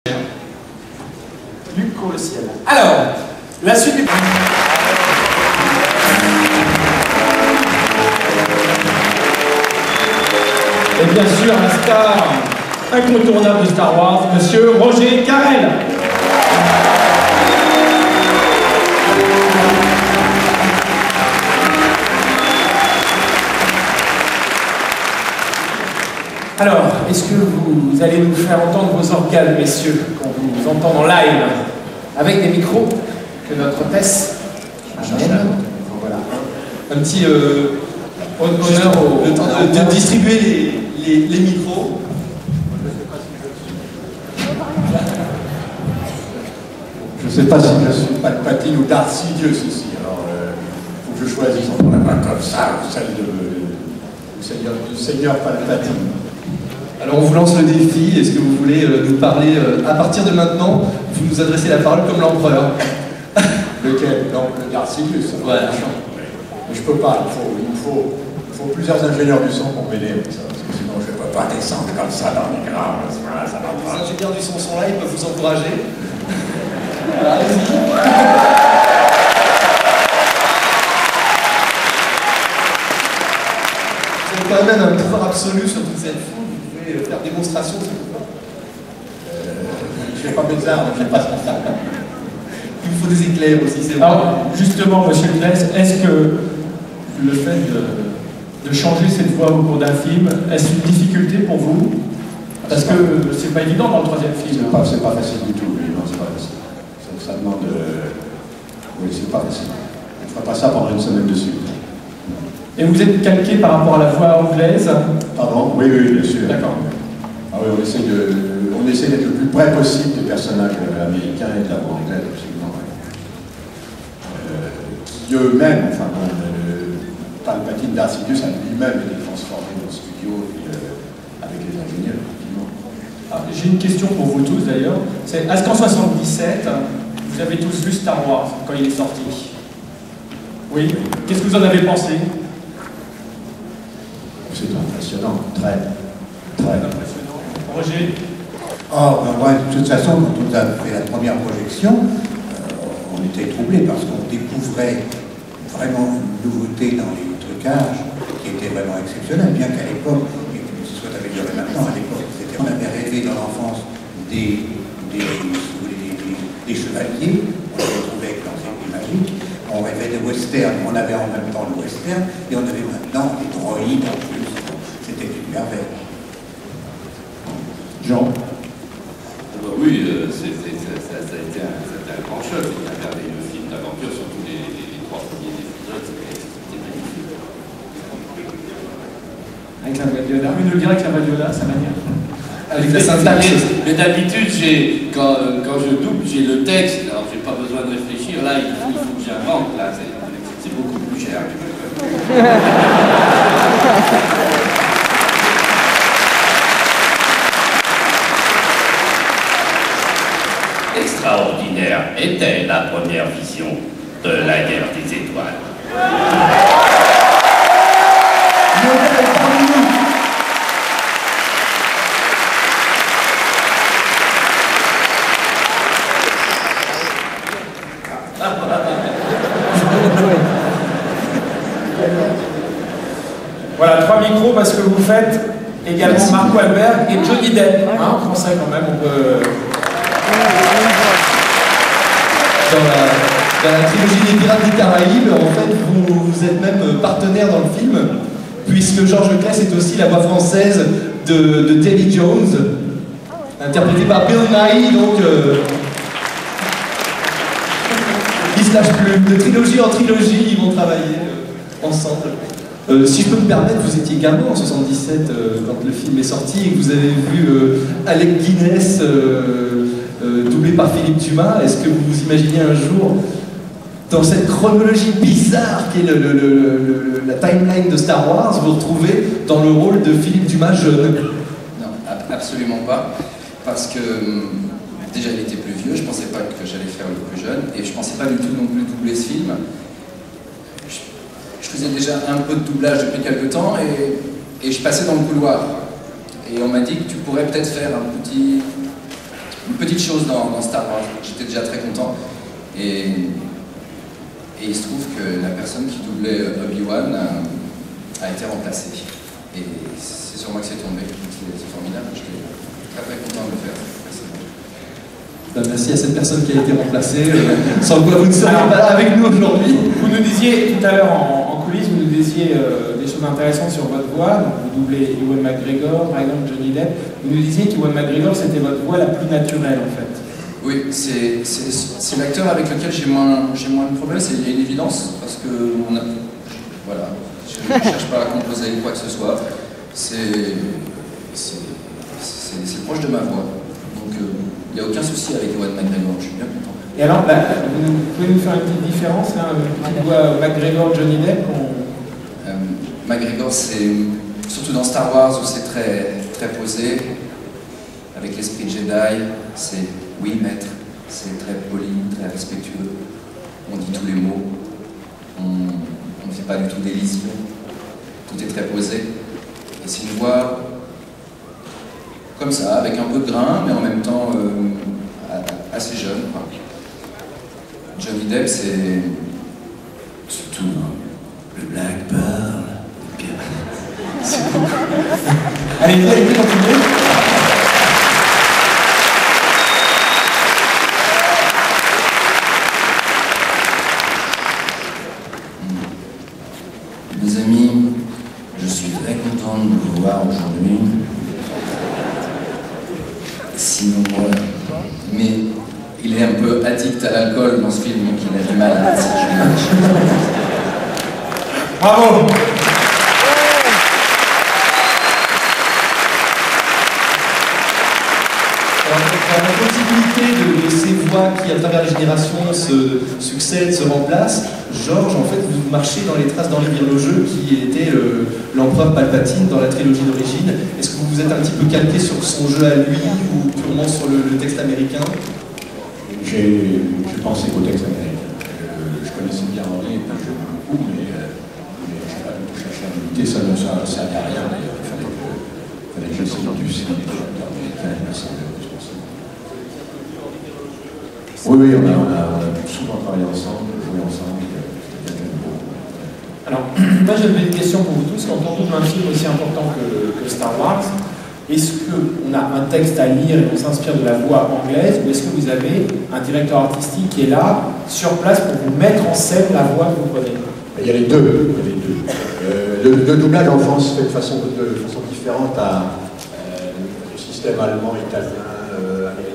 Luc court le ciel. Alors, la suite du... Et bien sûr, la star incontournable de Star Wars, Monsieur Roger Carrel. Alors, est-ce que vous allez nous faire entendre vos organes, messieurs, qu'on vous entend en live, avec des micros que notre hôtesse amène. Voilà. Un petit honneur au... Le temps de distribuer les micros. Je ne sais pas si je suis Palpatine ou Darth Sidious ici, alors il faut que je choisisse entre la main comme ça ou celle du Seigneur Palpatine. Alors on vous lance le défi, est-ce que vous voulez nous parler, à partir de maintenant, vous nous adressez la parole comme l'empereur. Lequel? Non, le Darth Sidious. Voilà. Mais je peux pas, il me faut plusieurs ingénieurs du son pour m'aider avec ça, parce que sinon je ne peux pas descendre comme ça dans les graves, ça va pas. Les ingénieurs du son sont là, ils peuvent vous encourager. Voilà, allez-y. Vous avez quand même un pouvoir absolu sur toute cette foule, vous pouvez faire démonstration de ce pouvoir. Je ne fais pas mes armes, je ne fais pas ça. Il vous faut des éclairs aussi, c'est vrai. Alors, justement, Monsieur Claes, est-ce que le fait de changer cette voix au cours d'un film, est-ce une difficulté pour vous? Parce que c'est pas évident dans le troisième film. C'est pas facile du tout, oui, non, c'est pas facile. Ça demande... Oui, c'est pas facile. On ne fera pas ça pendant une semaine dessus. Et vous êtes calqué par rapport à la voix anglaise? Pardon? Oui, bien sûr. D'accord. Ah oui, on essaie d'être le plus près possible des personnages américains et de la voix anglaise, absolument. Qui eux-mêmes, enfin, Palpatine Darth Sidious a lui-même été transformé dans le studio avec les ingénieurs, effectivement. J'ai une question pour vous tous d'ailleurs. C'est, est-ce qu'en 77, vous avez tous vu Star Wars quand il est sorti? Oui. Qu'est-ce que vous en avez pensé? C'est impressionnant, très impressionnant. Roger? De toute façon, quand on a fait la première projection, on était troublés parce qu'on découvrait vraiment une nouveauté dans les trucages qui était vraiment exceptionnelle, bien qu'à l'époque, et que ce soit amélioré maintenant, à l'époque, on avait rêvé dans l'enfance des chevaliers, on les retrouvait avec l'ensemble magique, on rêvait des westerns, on avait en même temps le western, et on avait maintenant des droïdes en plus. C'était une merveille. Jean? Oui, ça a été un grand choc. On a regardé le film d'aventure, surtout les trois premiers épisodes, c'était magnifique. Avec la Vadiola. Oui, nous le dire avec la Vadiola, sa manière. Avec la syntaxe. Mais d'habitude, quand je double, j'ai le texte, alors j'ai pas besoin de réfléchir. Là, il faut que j'invente. Là, c'est beaucoup plus cher. Extraordinaire était la première vision de la guerre des étoiles. Voilà, 3 micros parce que vous faites également Mark Wahlberg et Johnny Depp. En français quand même, on peut... Dans la trilogie des Pirates des Caraïbes, en fait, vous êtes même partenaire dans le film, puisque Georges Claes est aussi la voix française de Davy Jones, interprété par Bill Nighy, donc ils se lâchent plus. De trilogie en trilogie, ils vont travailler ensemble. Si je peux me permettre, vous étiez gamin en 77 quand le film est sorti et que vous avez vu Alec Guinness doublé par Philippe Dumas. Est-ce que vous vous imaginez un jour, dans cette chronologie bizarre qui est la timeline de Star Wars, vous retrouvez dans le rôle de Philippe Dumas jeune? Non, absolument pas. Parce que déjà il était plus vieux, je pensais pas que j'allais faire le plus jeune, et je pensais pas du tout non plus doubler ce film. Je faisais déjà un peu de doublage depuis quelques temps et je passais dans le couloir. Et on m'a dit que tu pourrais peut-être faire un petit une petite chose dans Star Wars. J'étais déjà très content. Et il se trouve que la personne qui doublait Obi-Wan a été remplacée. Et c'est sur moi que c'est tombé. C'est formidable. J'étais très content de le faire. Merci à cette personne qui a été remplacée, sans quoi vous ne seriez pas avec nous aujourd'hui. Vous nous disiez tout à l'heure en coulisses, vous nous disiez des choses intéressantes sur votre voix. Donc vous doublez Ewan McGregor, par exemple Johnny Depp. Vous nous disiez qu'Ewan McGregor c'était votre voix la plus naturelle en fait. Oui, c'est l'acteur avec lequel j'ai moins de problèmes, c'est une évidence, parce que voilà, je ne cherche pas à composer quoi que ce soit, c'est proche de ma voix, donc il n'y a aucun souci avec Ewan McGregor, je suis bien content. Et alors, vous pouvez nous faire une petite différence, là, une voix McGregor, Johnny Depp McGregor, c'est surtout dans Star Wars où c'est très posé, avec l'esprit Jedi, c'est oui maître, c'est très poli, très respectueux, on dit tous les mots, on ne fait pas du tout d'élisme, tout est très posé, et c'est une voix comme ça, avec un peu de grain, mais en même temps assez jeune, quoi. Johnny Depp, c'est surtout le Black Pearl. Allez, vous continuez. Mes amis, je suis très content de vous voir aujourd'hui. Sinon, mais il est un peu addict à l'alcool dans ce film, donc il a du mal à Bravo. La continuité de ces voix qui, à travers les générations, se succèdent, se remplacent, Georges, en fait, vous marchez dans les traces d'Henri Virlogeux, qui était l'empereur Palpatine dans la trilogie d'origine. Est-ce que vous vous êtes un petit peu calqué sur son jeu à lui, ou purement sur le texte américain? J'ai pensé au texte américain. Je connaissais bien Henri, et puis je l'aime beaucoup, mais je n'ai pas du tout cherché à m'imiter, ça ne servait à rien d'ailleurs. Il fallait que j'essaie du cinéma américain. Oui, on a souvent travaillé ensemble, joué ensemble. Alors, moi j'avais une question pour vous tous. Quand on double un film aussi important que Star Wars, est-ce qu'on a un texte à lire et on s'inspire de la voix anglaise, ou est-ce que vous avez un directeur artistique qui est là, sur place, pour vous mettre en scène la voix que vous prenez? Il y a les deux. Le doublage en France fait de façon différente à le système allemand, italien, américain.